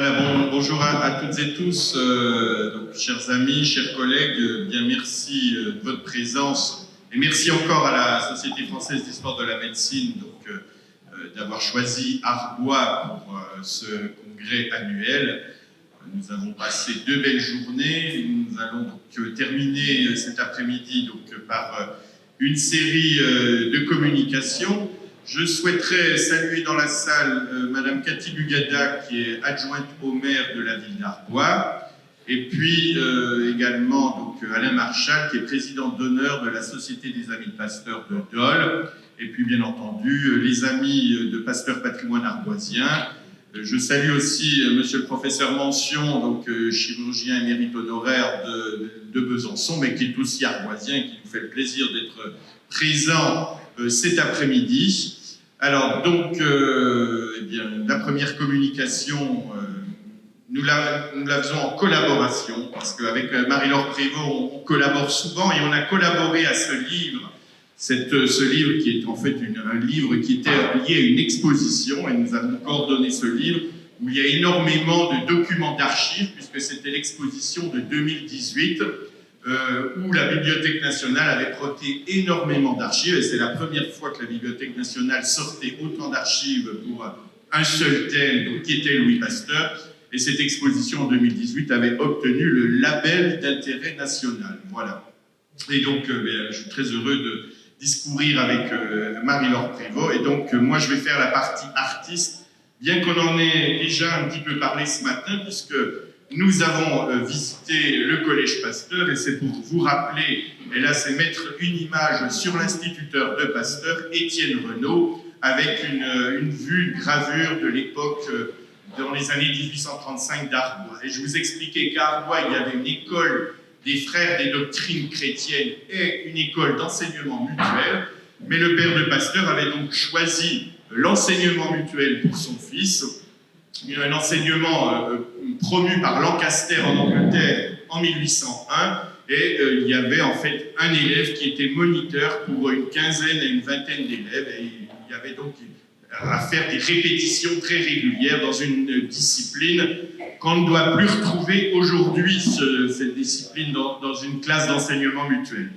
Voilà, bonjour à toutes et tous, donc, chers amis, chers collègues, bien merci de votre présence et merci encore à la Société française d'histoire de la médecine d'avoir choisi Arbois pour ce congrès annuel. Nous avons passé 2 belles journées, nous allons donc terminer cet après-midi par une série de communications. Je souhaiterais saluer dans la salle Madame Cathy Bugada, qui est adjointe au maire de la ville d'Arbois, et puis également Alain Marchal, qui est président d'honneur de la Société des Amis de Pasteur de Dole, et puis bien entendu les amis de Pasteur Patrimoine Arboisien. Je salue aussi Monsieur le professeur Mention, chirurgien émérite honoraire de Besançon, mais qui est aussi arboisien et qui nous fait le plaisir d'être présent cet après-midi. Alors, la première communication, nous la faisons en collaboration, parce qu'avec Marie-Laure Prévost, on collabore souvent, et on a collaboré à ce livre, ce livre qui est en fait un livre qui était lié à une exposition, et nous avons coordonné ce livre, où il y a énormément de documents d'archives, puisque c'était l'exposition de 2018, où la Bibliothèque nationale avait prêté énormément d'archives, et c'est la première fois que la Bibliothèque nationale sortait autant d'archives pour un seul thème, qui était Louis Pasteur, et cette exposition en 2018 avait obtenu le label d'intérêt national. Voilà. Et donc, je suis très heureux de discourir avec Marie-Laure Prévost, et donc moi je vais faire la partie artiste, bien qu'on en ait déjà un petit peu parlé ce matin, puisque nous avons visité le Collège Pasteur, et c'est pour vous rappeler, et là c'est mettre une image sur l'instituteur de Pasteur, Étienne Renaud, avec une vue, une gravure de l'époque, dans les années 1835 d'Arbois. Et je vous expliquais qu'à Arbois, il y avait une école des frères des doctrines chrétiennes et une école d'enseignement mutuel, mais le père de Pasteur avait donc choisi l'enseignement mutuel pour son fils, un enseignement promu par Lancaster en Angleterre en 1801, et il y avait en fait un élève qui était moniteur pour une quinzaine et une vingtaine d'élèves, et il y avait donc à faire des répétitions très régulières dans une discipline qu'on ne doit plus retrouver aujourd'hui, cette discipline dans une classe d'enseignement mutuel.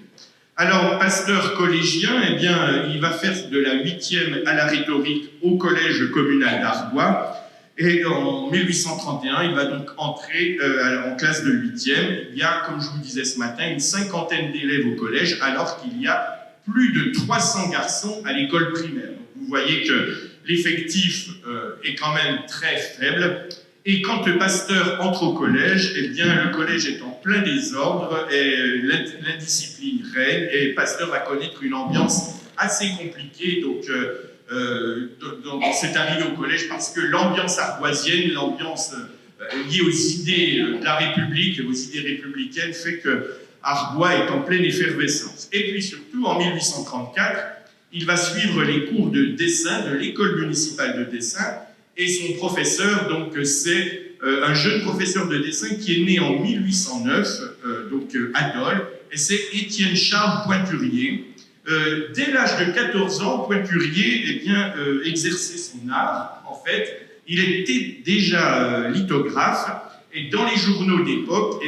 Alors, Pasteur collégien, eh bien, il va faire de la 8e à la rhétorique au collège communal d'Arbois, et en 1831, il va donc entrer en classe de 8e. Il y a, comme je vous disais ce matin, une 50aine d'élèves au collège, alors qu'il y a plus de 300 garçons à l'école primaire. Donc, vous voyez que l'effectif est quand même très faible. Et quand le Pasteur entre au collège, eh bien, le collège est en plein désordre, et l'indiscipline règne, et Pasteur va connaître une ambiance assez compliquée. Donc, c'est arrivé au collège parce que l'ambiance arboisienne, l'ambiance liée aux idées de la République, aux idées républicaines, fait que Arbois est en pleine effervescence. Et puis surtout, en 1834, il va suivre les cours de dessin de l'école municipale de dessin, et son professeur, c'est un jeune professeur de dessin qui est né en 1809, à Dole, et c'est Étienne Charles Pointurier. Dès l'âge de 14 ans, Pointurier exerçait son art. En fait, il était déjà lithographe, et dans les journaux d'époque,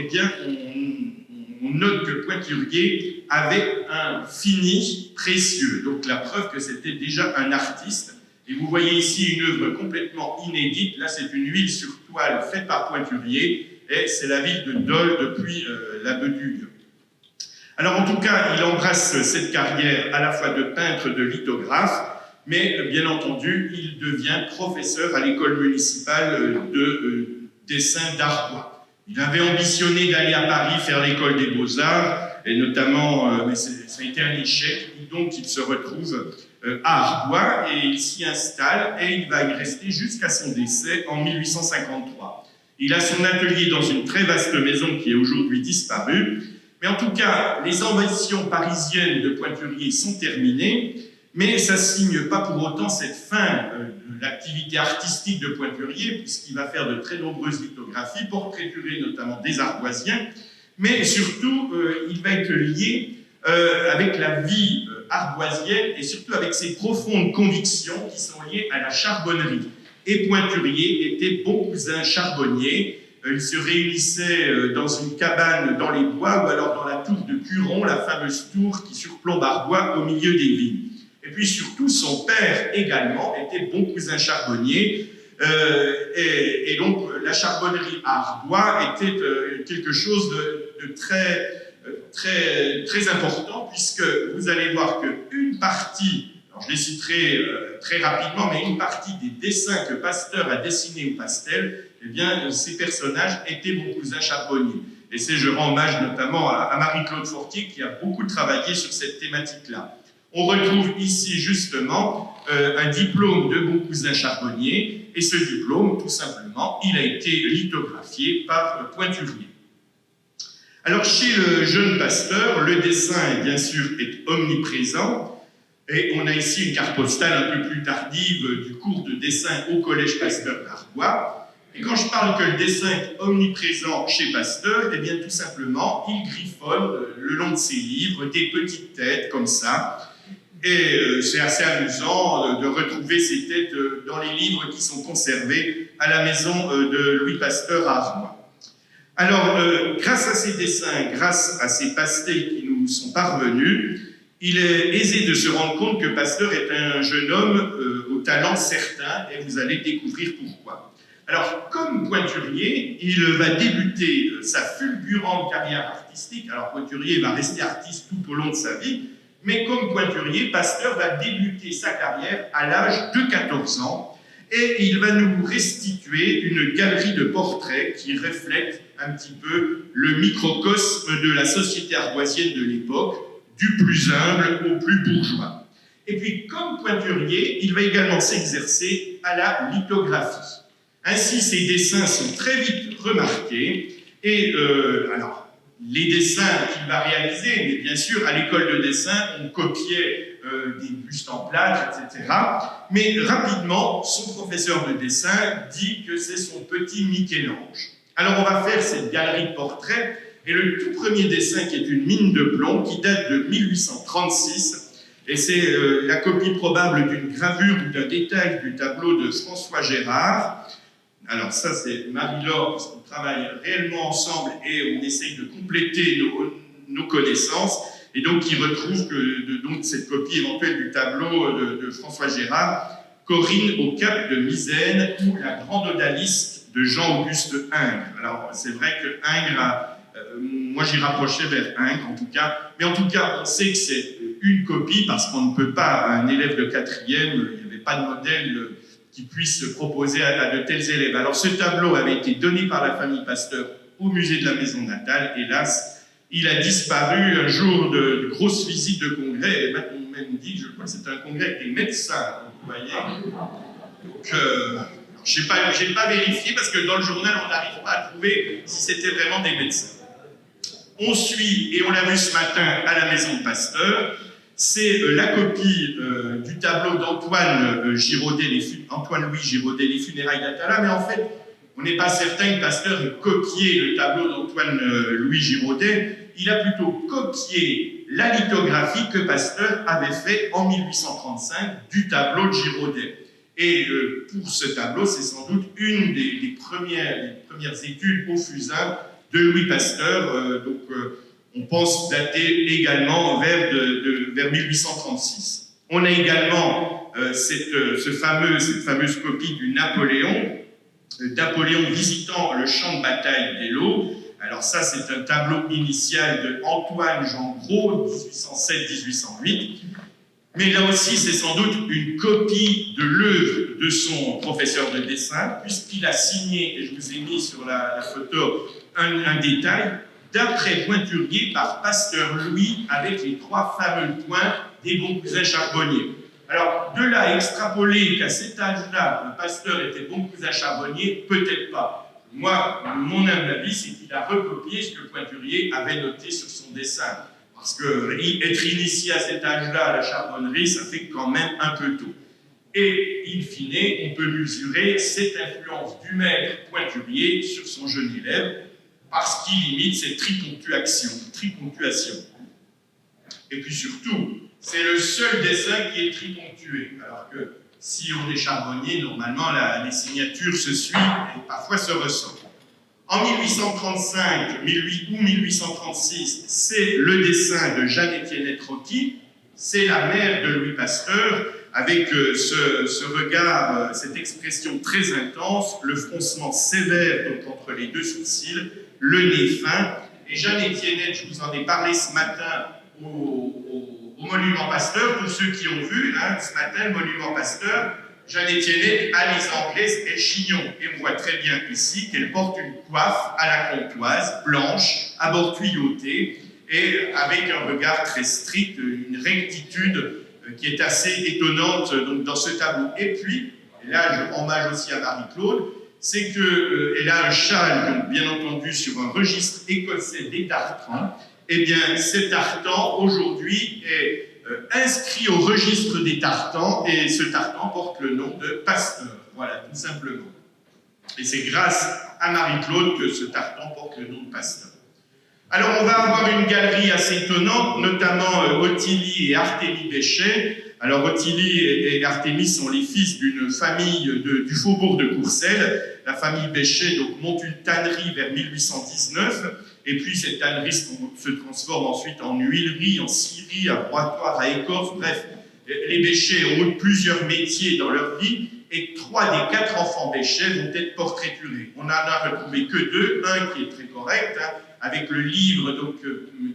on note que Pointurier avait un fini précieux. Donc la preuve que c'était déjà un artiste. Et vous voyez ici une œuvre complètement inédite. Là, c'est une huile sur toile faite par Pointurier, et c'est la ville de Dole depuis la Bedugue. Alors en tout cas, il embrasse cette carrière à la fois de peintre, de lithographe, mais bien entendu, il devient professeur à l'école municipale de dessin d'Arbois. Il avait ambitionné d'aller à Paris faire l'école des Beaux-Arts, et notamment, mais ça a été un échec, donc il se retrouve à Arbois, et il s'y installe, et il va y rester jusqu'à son décès en 1853. Il a son atelier dans une très vaste maison qui est aujourd'hui disparue. Mais en tout cas, les ambitions parisiennes de Pointurier sont terminées, mais ça ne signe pas pour autant cette fin de l'activité artistique de Pointurier, puisqu'il va faire de très nombreuses lithographies, portraiturer notamment des Arboisiens, mais surtout, il va être lié avec la vie arboisienne, et surtout avec ses profondes convictions qui sont liées à la charbonnerie. et Pointurier était bon cousin charbonnier. Ils se réunissaient dans une cabane dans les bois ou alors dans la tour de Curon, la fameuse tour qui surplombe Arbois au milieu des vignes. Et puis surtout, son père également était bon cousin charbonnier. Et donc la charbonnerie à Arbois était quelque chose de très important, puisque vous allez voir qu'une partie, alors je les citerai très rapidement, mais une partie des dessins que Pasteur a dessinés au pastel, eh bien, ces personnages étaient bon cousin charbonnier. Et je rends hommage notamment à Marie-Claude Fortier qui a beaucoup travaillé sur cette thématique-là. On retrouve ici justement un diplôme de bon cousin charbonnier, et ce diplôme, tout simplement, il a été lithographié par Pointurier. Alors, chez le jeune Pasteur, le dessin, bien sûr, est omniprésent, et on a ici une carte postale un peu plus tardive du cours de dessin au Collège Pasteur d'Arbois. Et quand je parle que le dessin est omniprésent chez Pasteur, eh bien, tout simplement, il griffonne le long de ses livres des petites têtes comme ça. Et c'est assez amusant de retrouver ces têtes dans les livres qui sont conservés à la maison de Louis Pasteur à Arbois. Alors, grâce à ces dessins, grâce à ces pastels qui nous sont parvenus, il est aisé de se rendre compte que Pasteur est un jeune homme au talent certain, et vous allez découvrir pourquoi. Alors, comme Pointurier, il va débuter sa fulgurante carrière artistique. Alors, Pointurier va rester artiste tout au long de sa vie, mais comme Pointurier, Pasteur va débuter sa carrière à l'âge de 14 ans, et il va nous restituer une galerie de portraits qui reflète un petit peu le microcosme de la société arboisienne de l'époque, du plus humble au plus bourgeois. Et puis, comme Pointurier, il va également s'exercer à la lithographie. Ainsi, ses dessins sont très vite remarqués, et alors, les dessins qu'il va réaliser, mais bien sûr, à l'école de dessin, on copiait des bustes en plâtre, etc. Mais rapidement, son professeur de dessin dit que c'est son petit Michel-Ange. Alors, on va faire cette galerie de portraits, et le tout premier dessin, qui est une mine de plomb, qui date de 1836, et c'est la copie probable d'une gravure ou d'un détail du tableau de François Gérard. Alors ça, c'est Marie-Laure, parce qu'on travaille réellement ensemble et on essaye de compléter nos connaissances. Et donc, il retrouve donc cette copie éventuelle du tableau de François Gérard, Corinne au cap de Misaine ou la grande odalisque de Jean-Auguste Ingres. Alors, c'est vrai que Ingres moi j'y rapprochais vers Ingres en tout cas, mais en tout cas, on sait que c'est une copie parce qu'on ne peut pas, un élève de 4e, il n'y avait pas de modèle qui puisse se proposer à de tels élèves. Alors ce tableau avait été donné par la famille Pasteur au musée de la maison natale. Hélas, il a disparu un jour de grosse visite de congrès, et maintenant on m'a même dit, je crois que c'était un congrès avec des médecins, vous voyez. Donc, je n'ai pas vérifié parce que dans le journal, on n'arrive pas à trouver si c'était vraiment des médecins. On suit, et on l'a vu ce matin à la maison de Pasteur, c'est la copie du tableau d'Antoine Antoine-Louis Giraudet, Les funérailles d'Atala, mais en fait, on n'est pas certain que Pasteur ait copié le tableau d'Antoine-Louis Giraudet, il a plutôt copié la lithographie que Pasteur avait fait en 1835 du tableau de Giraudet. Et pour ce tableau, c'est sans doute une des premières études au fusain de Louis Pasteur, on pense dater également vers 1836. On a également cette fameuse copie du Napoléon visitant le champ de bataille d'Eylau. Alors ça, c'est un tableau initial de Antoine-Jean Gros, 1807-1808. Mais là aussi, c'est sans doute une copie de l'œuvre de son professeur de dessin, puisqu'il a signé, et je vous ai mis sur la photo un détail, d'après Pointurier par Pasteur Louis, avec les 3 fameux points des bons cousins charbonniers. Alors, de là à extrapoler qu'à cet âge-là, Pasteur était bon cousin charbonnier, peut-être pas. Moi, mon humble avis, c'est qu'il a recopié ce que Pointurier avait noté sur son dessin. Parce qu'être initié à cet âge-là à la charbonnerie, ça fait quand même un peu tôt. Et, in fine, on peut mesurer cette influence du maître Pointurier sur son jeune élève, parce qu'il imite cette triponctuation. Et puis surtout, c'est le seul dessin qui est triponctué, alors que si on est charbonnier, normalement les signatures se suivent et parfois se ressemblent. En 1835 ou 1836, c'est le dessin de Jeanne-Étienne Trocky, c'est la mère de Louis Pasteur, avec ce regard, cette expression très intense, le froncement sévère donc, entre les deux sourcils, le nez fin. Et Jeanne-Étienne, je vous en ai parlé ce matin au monument Pasteur, tous ceux qui ont vu ce matin le monument Pasteur, Jeanne-Étienne a les Anglaises et chignon. Et on voit très bien ici qu'elle porte une coiffe à la comtoise, blanche, à bord tuyauté, et avec un regard très strict, une rectitude qui est assez étonnante donc, dans ce tableau. Et puis, et là je hommage aussi à Marie-Claude, c'est qu'elle a un châle, donc, bien entendu, sur un registre écossais des tartans. Eh bien, cet tartan, aujourd'hui, est inscrit au registre des tartans, et ce tartan porte le nom de Pasteur. Voilà, tout simplement. Et c'est grâce à Marie-Claude que ce tartan porte le nom de Pasteur. Alors, on va avoir une galerie assez étonnante, notamment Ottilie et Artémis Béchet. Alors, Ottilie et Artémis sont les fils d'une famille du faubourg de Courcelles. La famille Béchet donc, monte une tannerie vers 1819, et puis cette tannerie se transforme ensuite en huilerie, en scierie, à broitoir, à écorce. Bref, les Béchet ont eu plusieurs métiers dans leur vie, et 3 des 4 enfants Béchet vont être portraiturés. On n'en a retrouvé que 2, un qui est très correct, avec le livre donc,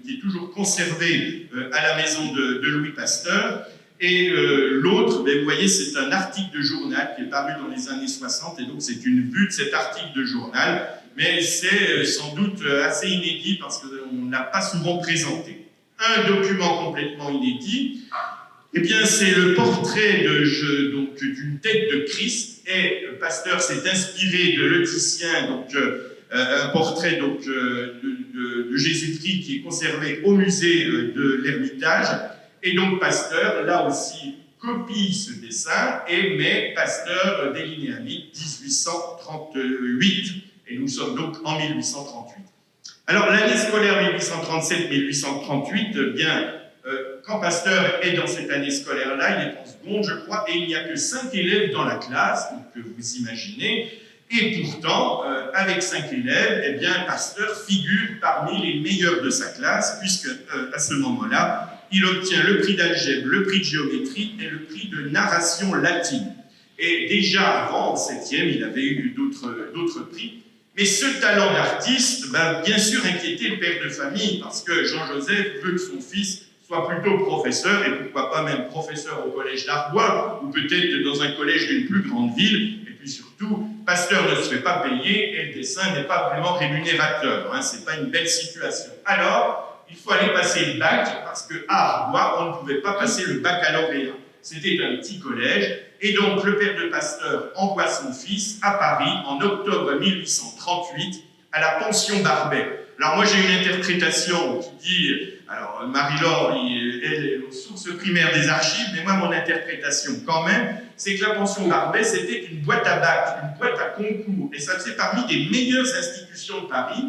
qui est toujours conservé à la maison de Louis Pasteur. Et l'autre, vous voyez, c'est un article de journal qui est paru dans les années 60, et donc c'est une vue de cet article de journal, mais c'est sans doute assez inédit parce qu'on ne l'a pas souvent présenté. Un document complètement inédit, eh bien c'est le portrait d'une tête de Christ, et Pasteur s'est inspiré de Le Titien, donc un portrait donc, de Jésus-Christ qui est conservé au musée de l'Ermitage. Et donc Pasteur, là aussi, copie ce dessin et met Pasteur délinéamite 1838. Et nous sommes donc en 1838. Alors l'année scolaire 1837-1838, bien, quand Pasteur est dans cette année scolaire-là, il est en seconde, je crois, et il n'y a que 5 élèves dans la classe, donc vous imaginez. Et pourtant, avec 5 élèves, eh bien, Pasteur figure parmi les meilleurs de sa classe, puisque à ce moment-là, il obtient le prix d'algèbre, le prix de géométrie et le prix de narration latine. Et déjà avant, en 7e, il avait eu d'autres prix. Mais ce talent d'artiste, bien sûr, inquiétait le père de famille, parce que Jean-Joseph veut que son fils soit plutôt professeur, et pourquoi pas même professeur au collège d'Arbois, ou peut-être dans un collège d'une plus grande ville. Et puis surtout, Pasteur ne se fait pas payer, et le dessin n'est pas vraiment rémunérateur. C'est pas une belle situation. Alors, il faut aller passer le bac, parce qu'à Arbois, on ne pouvait pas passer le baccalauréat. C'était un petit collège, et donc le père de Pasteur envoie son fils à Paris en octobre 1838 à la pension Barbet. Alors moi j'ai une interprétation qui dit, alors Marie-Laure, elle est aux sources primaires des archives, mais moi mon interprétation quand même, c'est que la pension Barbet c'était une boîte à bac, une boîte à concours, et ça faisait parmi des meilleures institutions de Paris,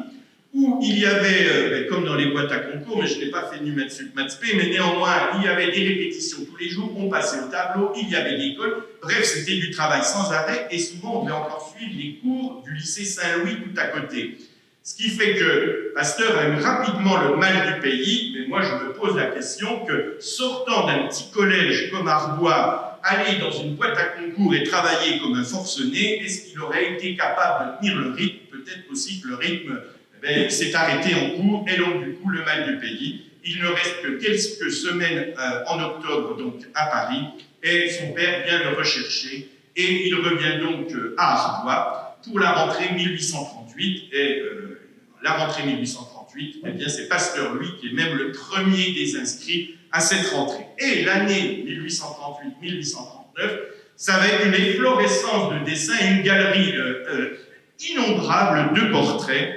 où il y avait, comme dans les boîtes à concours, mais je n'ai pas fait nu maths sup, maths spé, mais néanmoins, il y avait des répétitions tous les jours, on passait au tableau, il y avait l'école, bref, c'était du travail sans arrêt, et souvent on devait encore suivre les cours du lycée Saint-Louis tout à côté. Ce qui fait que Pasteur a eu rapidement le mal du pays, mais moi je me pose la question que, sortant d'un petit collège comme Arbois, aller dans une boîte à concours et travailler comme un forcené, est-ce qu'il aurait été capable de tenir le rythme? Peut-être aussi que le rythme s'est arrêté en cours, et donc du coup le mal du pays. Il ne reste que quelques semaines en octobre donc à Paris, et son père vient le rechercher, et il revient donc à Arbois pour la rentrée 1838, et la rentrée 1838, eh bien c'est Pasteur lui qui est même le premier des inscrits à cette rentrée. Et l'année 1838-1839, ça va être une efflorescence de dessins et une galerie innombrable de portraits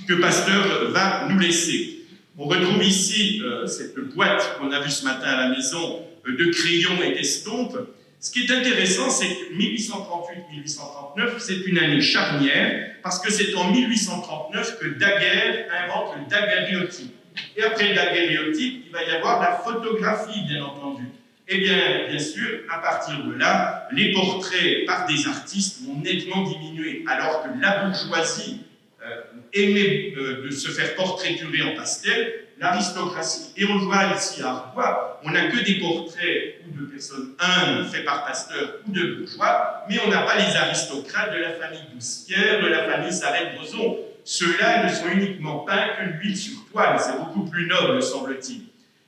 que Pasteur va nous laisser. On retrouve ici cette boîte qu'on a vue ce matin à la maison de crayons et d'estampes. Ce qui est intéressant, c'est que 1838-1839, c'est une année charnière, parce que c'est en 1839 que Daguerre invente le daguerréotype. Et après le daguerréotype, il va y avoir la photographie, bien entendu. Eh bien sûr, à partir de là, les portraits par des artistes vont nettement diminuer, alors que la bourgeoisie aimait de se faire portraiturer en pastel, l'aristocratie. Et on le voit ici à Arbois, on n'a que des portraits ou de personnes humbles faits par Pasteur ou de bourgeois, mais on n'a pas les aristocrates de la famille Doucière, de la famille Sarret-Brozon. Ceux-là ne sont uniquement peints que l'huile sur toile, c'est beaucoup plus noble, semble-t-il.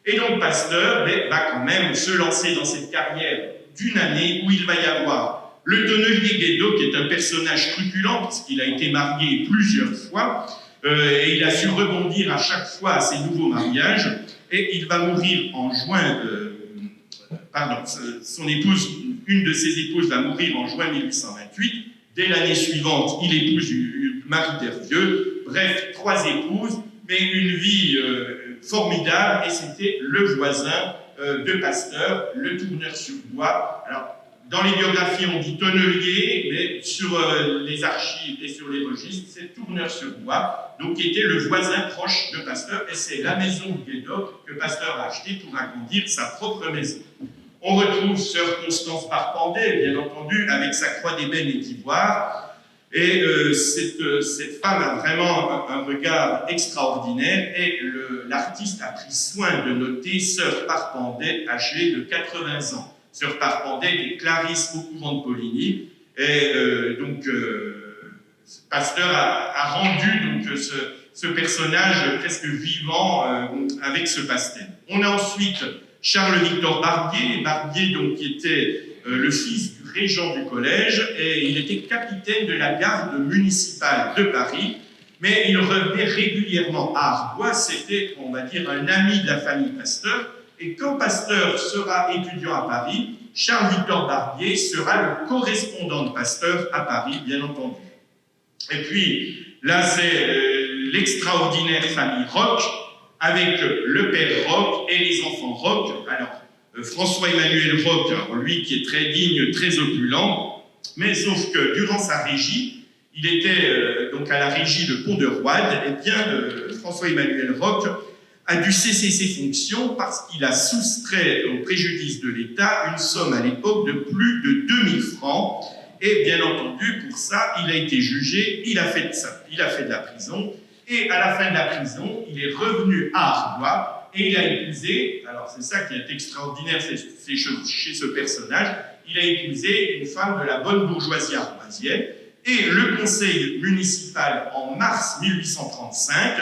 Et donc Pasteur va quand même se lancer dans cette carrière d'une année où il va y avoir le tonnelier Guédot, qui est un personnage truculent, puisqu'il a été marié plusieurs fois, et il a su rebondir à chaque fois à ses nouveaux mariages, et il va mourir en juin, son épouse, une de ses épouses va mourir en juin 1828. Dès l'année suivante, il épouse Marie d'Hervieux. Bref, 3 épouses, mais une vie formidable, et c'était le voisin de Pasteur, le Tourneur-sur-Bois. Alors, dans les biographies, on dit tonnelier, mais sur les archives et sur les registres, c'est Tourneur-sur-Bois, donc qui était le voisin proche de Pasteur, et c'est la maison de Guédot que Pasteur a achetée pour agrandir sa propre maison. On retrouve sœur Constance Parpendet, bien entendu, avec sa croix d'ébène et d'ivoire, et cette femme a vraiment un regard extraordinaire, et l'artiste a pris soin de noter sœur Parpendet, âgée de 80 ans. Sœur Parpendet était Clarisse au couvent de Poligny, et Pasteur a rendu donc, ce personnage presque vivant avec ce pastel. On a ensuite Charles-Victor Barbier donc, qui était le fils du régent du collège, et il était capitaine de la garde municipale de Paris, mais il revenait régulièrement à Arbois. C'était, on va dire, un ami de la famille Pasteur. Et quand Pasteur sera étudiant à Paris, Charles-Victor Barbier sera le correspondant de Pasteur à Paris, bien entendu. Et puis, là, c'est l'extraordinaire famille Roch, avec le père Roch et les enfants Roch. Alors, François-Emmanuel Roch, lui qui est très digne, très opulent, mais sauf que durant sa régie, il était donc à la régie de Pont-de-Roide, et bien François-Emmanuel Roch a dû cesser ses fonctions parce qu'il a soustrait au préjudice de l'État une somme à l'époque de plus de 2000 francs. Et bien entendu, pour ça, il a été jugé, il a fait de la prison. Et à la fin de la prison, il est revenu à Arbois et il a épousé, alors c'est ça qui est extraordinaire chez ce personnage, il a épousé une femme de la bonne bourgeoisie arboisienne. Et le conseil municipal, en mars 1835,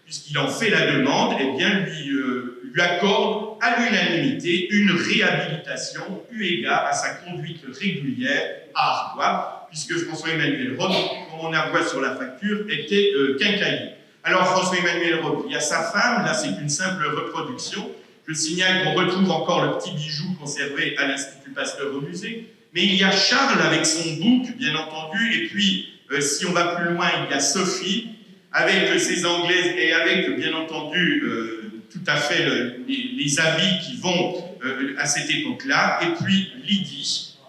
puisqu'il en fait la demande, eh bien, lui accorde à l'unanimité une réhabilitation eu égard à sa conduite régulière à Arbois, puisque François-Emmanuel Roch, comme on la voit sur la facture, était quincaillier. Alors François-Emmanuel Roch, il y a sa femme, là c'est une simple reproduction. Je signale qu'on retrouve encore le petit bijou conservé à l'Institut Pasteur au musée, mais il y a Charles avec son bouc, bien entendu, et puis si on va plus loin, il y a Sophie, avec ses Anglaises et avec, bien entendu, tout à fait les habits qui vont à cette époque-là. Et puis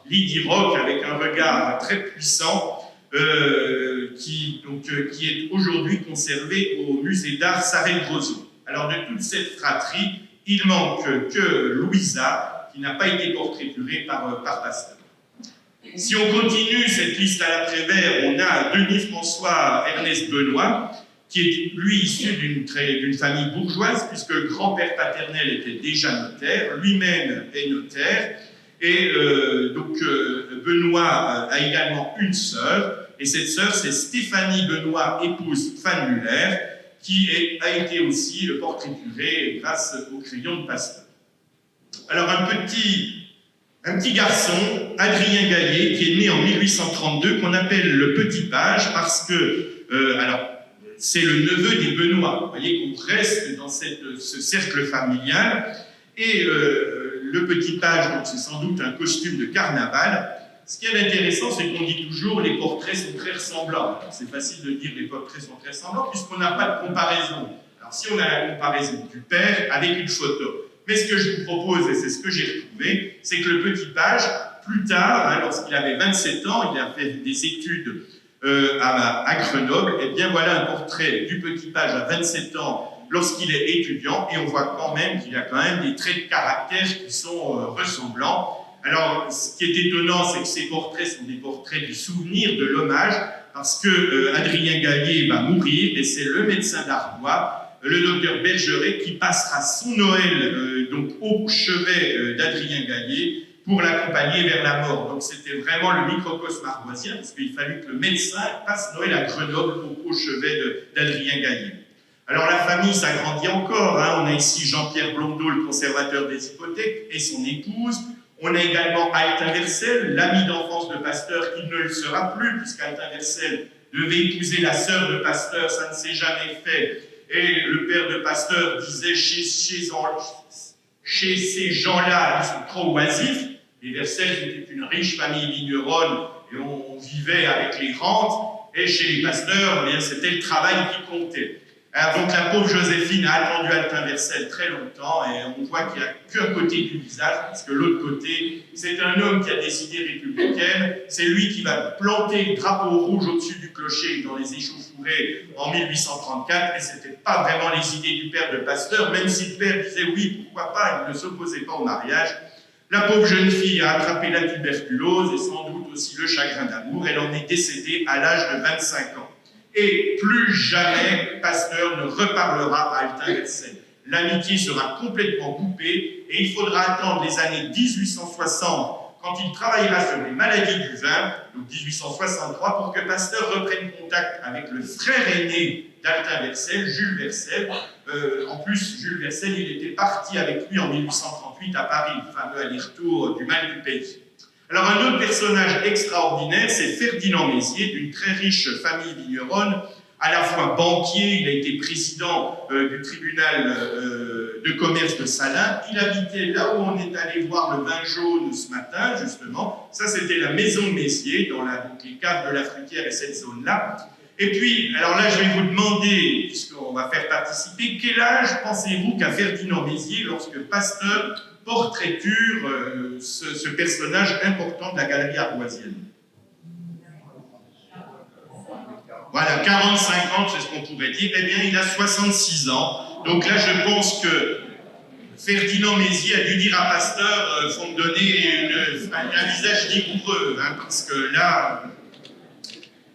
Lydie Roch, avec un regard très puissant, qui est aujourd'hui conservé au musée d'art Sarret-Brozon. Alors, de toute cette fratrie, il manque que Louisa, qui n'a pas été portraiturée par Pasteur. Si on continue cette liste à l'après-vert, on a Denis-François Ernest Benoît, qui est lui issu d'une famille bourgeoise, puisque le grand-père paternel était déjà notaire, lui-même est notaire, et Benoît a également une sœur, et cette sœur, c'est Stéphanie Benoît, épouse Fan Muller, qui a été aussi portraiturée grâce au crayon de Pasteur. Alors un petit garçon, Adrien Gallier, qui est né en 1832, qu'on appelle le Petit Page, parce que, c'est le neveu des Benoît. Vous voyez qu'on reste dans ce cercle familial. Et le Petit Page, donc c'est sans doute un costume de carnaval. Ce qui est intéressant, c'est qu'on dit toujours les portraits sont très ressemblants. C'est facile de dire les portraits sont très ressemblants, puisqu'on n'a pas de comparaison. Alors si on a la comparaison du père avec une photo. Mais ce que je vous propose, et c'est ce que j'ai retrouvé, c'est que le Petit Page, plus tard, lorsqu'il avait 27 ans, il a fait des études à Grenoble, et bien voilà un portrait du Petit Page à 27 ans lorsqu'il est étudiant, et on voit quand même qu'il a quand même des traits de caractère qui sont ressemblants. Alors, ce qui est étonnant, c'est que ces portraits sont des portraits du souvenir, de l'hommage, parce que Adrien Gallier va mourir, et c'est le médecin d'Arbois, le docteur Bergeret, qui passera son Noël donc au chevet d'Adrien Gallier pour l'accompagner vers la mort. Donc c'était vraiment le microcosme arboisien, parce qu'il fallut que le médecin passe Noël à Grenoble au chevet d'Adrien Gallier. Alors la famille s'agrandit encore, hein. On a ici Jean-Pierre Blondeau, le conservateur des hypothèques, et son épouse. On a également Altin Versel, l'ami d'enfance de Pasteur, qui ne le sera plus, puisqu'Altin Versel devait épouser la sœur de Pasteur, ça ne s'est jamais fait. Et le père de Pasteur disait chez ces gens-là, ils sont trop oisifs. Les Versel étaient une riche famille vigneronne et on vivait avec les rentes. Et chez les Pasteurs, eh bien, c'était le travail qui comptait. Alors, donc la pauvre Joséphine a attendu Altin Versel très longtemps et on voit qu'il n'y a qu'un côté du visage, parce que l'autre côté, c'est un homme qui a des idées républicaines. C'est lui qui va planter le drapeau rouge au-dessus du clocher dans les échauffourées en 1834, et ce n'était pas vraiment les idées du père de Pasteur, même si le père disait oui, pourquoi pas, il ne s'opposait pas au mariage. La pauvre jeune fille a attrapé la tuberculose et sans doute aussi le chagrin d'amour. Elle en est décédée à l'âge de 25 ans. Et plus jamais Pasteur ne reparlera à Altin Versel. L'amitié sera complètement coupée et il faudra attendre les années 1860, quand il travaillera sur les maladies du vin, donc 1863, pour que Pasteur reprenne contact avec le frère aîné d'Altin Versel, Jules Versel. En plus, Jules Versel, il était parti avec lui en 1838 à Paris, le fameux aller-retour du mal du pays. Alors un autre personnage extraordinaire, c'est Ferdinand Mézières, d'une très riche famille vigneronne, à la fois banquier, il a été président du tribunal de commerce de Salins. Il habitait là où on est allé voir le vin jaune ce matin, justement. Ça, c'était la maison de Mézières, dans donc les caves de la Fruitière et cette zone-là. Et puis, alors là, je vais vous demander, puisqu'on va faire participer, quel âge pensez-vous qu'a Ferdinand Mézières lorsque Pasteur portraiture ce personnage important de la galerie arboisienne? Voilà, 45 ans, c'est ce qu'on pourrait dire. Eh bien, il a 66 ans. Donc là, je pense que Ferdinand Mézières a dû dire à Pasteur, faut me donner un visage vigoureux, hein, parce que là...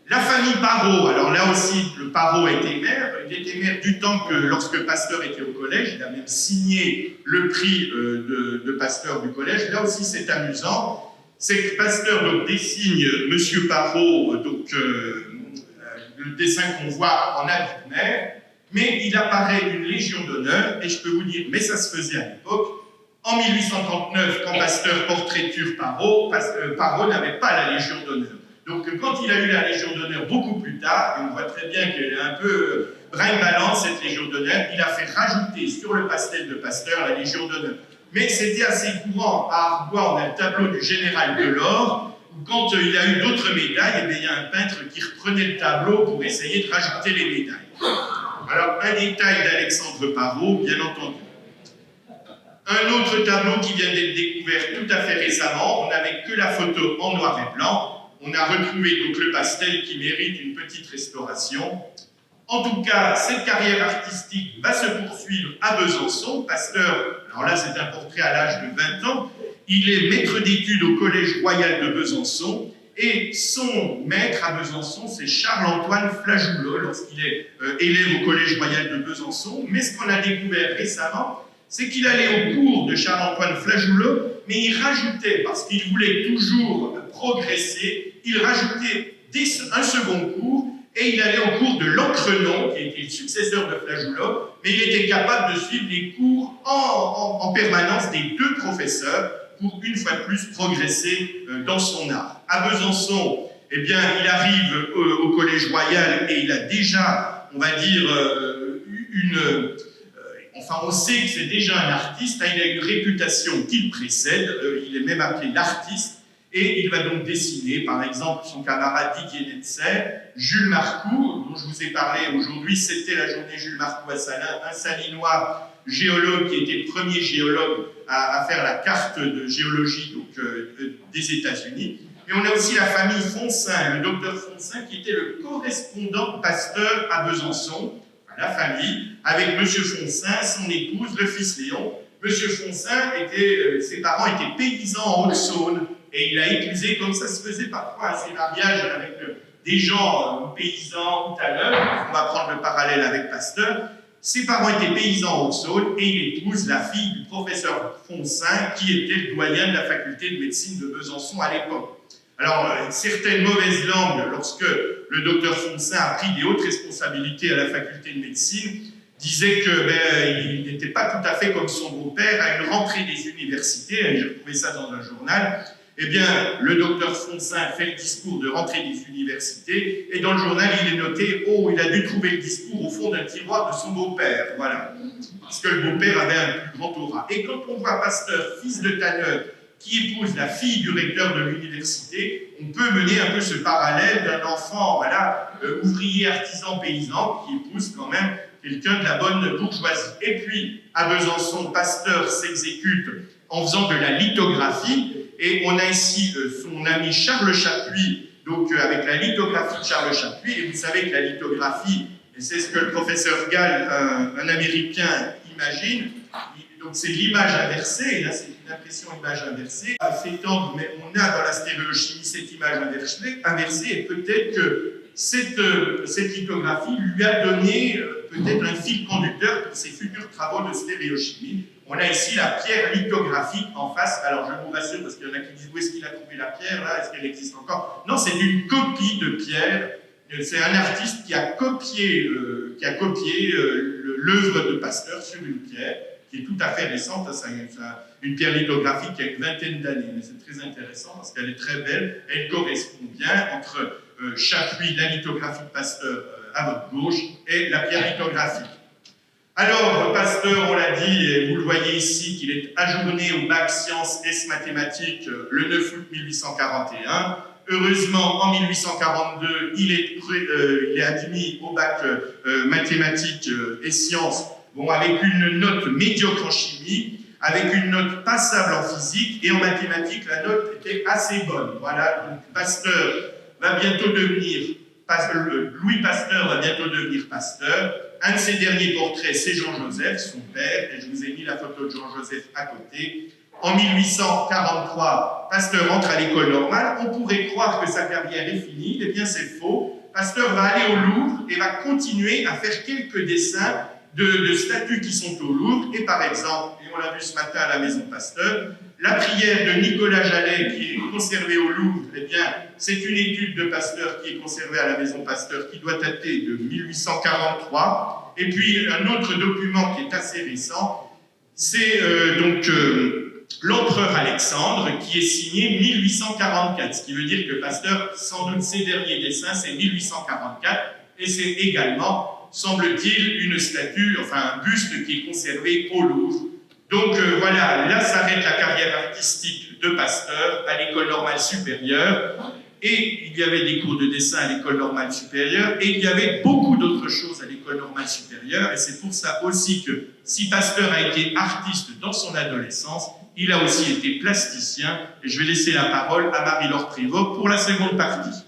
La famille Parrot, alors là aussi, le Parrot a été maire. Il était maire du temps que, lorsque Pasteur était au collège, il a même signé le prix de Pasteur du collège. Là aussi, c'est amusant. C'est que Pasteur donc, dessine Monsieur Parrot, donc le dessin qu'on voit en habit de maire, mais il apparaît une Légion d'honneur, et je peux vous dire, mais ça se faisait à l'époque. En 1839, quand Pasteur portraiture Parrot, Parrot n'avait pas la Légion d'honneur. Donc, quand il a eu la Légion d'honneur beaucoup plus tard, et on voit très bien qu'elle est un peu brinque-balance, cette Légion d'honneur, il a fait rajouter sur le pastel de Pasteur la Légion d'honneur. Mais c'était assez courant. À Arbois, on a le tableau du général Delord, où quand il a eu d'autres médailles, eh bien, il y a un peintre qui reprenait le tableau pour essayer de rajouter les médailles. Alors, un détail d'Alexandre Parrot, bien entendu. Un autre tableau qui vient d'être découvert tout à fait récemment, on n'avait que la photo en noir et blanc. On a retrouvé donc le pastel qui mérite une petite restauration. En tout cas, cette carrière artistique va se poursuivre à Besançon. Pasteur, alors là c'est un portrait à l'âge de 20 ans, il est maître d'études au Collège Royal de Besançon, et son maître à Besançon, c'est Charles-Antoine Flajoulot, lorsqu'il est élève au Collège Royal de Besançon. Mais ce qu'on a découvert récemment, c'est qu'il allait au cours de Charles-Antoine Flajoulot, mais il rajoutait, parce qu'il voulait toujours progresser, il rajoutait un second cours, et il allait au cours de Lancrenon, qui était le successeur de Flajoulot, mais il était capable de suivre les cours en permanence des deux professeurs, pour une fois de plus progresser dans son art. À Besançon, eh bien, il arrive au Collège Royal, et il a déjà, on va dire, enfin, on sait que c'est déjà un artiste, hein, il a une réputation qui le précède, il est même appelé l'artiste, et il va donc dessiner, par exemple, son camarade Didier Netzer, Jules Marcoux, dont je vous ai parlé aujourd'hui, c'était la journée Jules Marcoux à Salins, un Salinois géologue qui était le premier géologue à faire la carte de géologie donc, des États-Unis. Et on a aussi la famille Foncin, le docteur Foncin, qui était le correspondant Pasteur à Besançon. la famille, avec M. Foncin, son épouse, le fils Léon. M. Foncin, ses parents étaient paysans en Haute-Saône, et il a épousé, comme ça se faisait parfois, ses mariages avec des gens paysans ou tanneurs. On va prendre le parallèle avec Pasteur. Ses parents étaient paysans en Haute-Saône, et il épouse la fille du professeur Foncin, qui était le doyen de la faculté de médecine de Besançon à l'époque. Alors, certaines mauvaises langues, lorsque le docteur Foncin a pris des hautes responsabilités à la faculté de médecine, disaient qu'il n'était pas tout à fait comme son beau-père à une rentrée des universités. J'ai retrouvé ça dans un journal. Eh bien, le docteur Foncin fait le discours de rentrée des universités, et dans le journal, il est noté « Oh, il a dû trouver le discours au fond d'un tiroir de son beau-père. » Voilà. Parce que le beau-père avait un plus grand aura. Et quand on voit Pasteur, fils de tanneur, qui épouse la fille du recteur de l'université, on peut mener un peu ce parallèle d'un enfant, voilà, ouvrier, artisan, paysan, qui épouse quand même quelqu'un de la bonne bourgeoisie. Et puis, à Besançon, Pasteur s'exécute en faisant de la lithographie, et on a ici son ami Charles Chapuis, donc avec la lithographie de Charles Chapuis, et vous savez que la lithographie, et c'est ce que le professeur Gall, un Américain, imagine, donc c'est l'image inversée, là c'est une impression image inversée. À cet angle, mais on a dans la stéréochimie cette image inversée, et peut-être que cette lithographie lui a donné peut-être un fil conducteur pour ses futurs travaux de stéréochimie. On a ici la pierre lithographique en face. Alors je vous rassure, parce qu'il y en a qui disent où est-ce qu'il a trouvé la pierre, là, est-ce qu'elle existe encore? Non, c'est une copie de pierre. C'est un artiste qui a copié l'œuvre de Pasteur sur une pierre, qui est tout à fait récente. Une pierre lithographique qui a une vingtaine d'années, mais c'est très intéressant parce qu'elle est très belle. Elle correspond bien entre Chapuis, la lithographie de Pasteur à votre gauche, et la pierre lithographique. Alors, Pasteur, on l'a dit, et vous le voyez ici, qu'il est ajourné au bac sciences S mathématiques le 9 août 1841. Heureusement, en 1842, il est admis au bac mathématiques et sciences, bon, avec une note médiocre en chimie, avec une note passable en physique, et en mathématiques, la note était assez bonne. Voilà, donc Pasteur va bientôt devenir, Louis Pasteur va bientôt devenir Pasteur. Un de ses derniers portraits, c'est Jean-Joseph, son père, et je vous ai mis la photo de Jean-Joseph à côté. En 1843, Pasteur entre à l'école normale. On pourrait croire que sa carrière est finie, eh bien c'est faux. Pasteur va aller au Louvre et va continuer à faire quelques dessins de statues qui sont au Louvre. Et par exemple, et on l'a vu ce matin à la Maison Pasteur, la prière de Nicolas Jallet qui est conservée au Louvre, eh bien, c'est une étude de Pasteur qui est conservée à la Maison Pasteur qui doit dater de 1843. Et puis, un autre document qui est assez récent, c'est l'empereur Alexandre qui est signé 1844, ce qui veut dire que Pasteur, sans doute ses derniers dessins, c'est 1844, et c'est également, semble-t-il, une statue, enfin un buste qui est conservé au Louvre. Donc voilà, là s'arrête la carrière artistique de Pasteur à l'école normale supérieure, et il y avait des cours de dessin à l'école normale supérieure, et il y avait beaucoup d'autres choses à l'école normale supérieure, et c'est pour ça aussi que si Pasteur a été artiste dans son adolescence, il a aussi été plasticien, et je vais laisser la parole à Marie-Laure Prévost pour la seconde partie.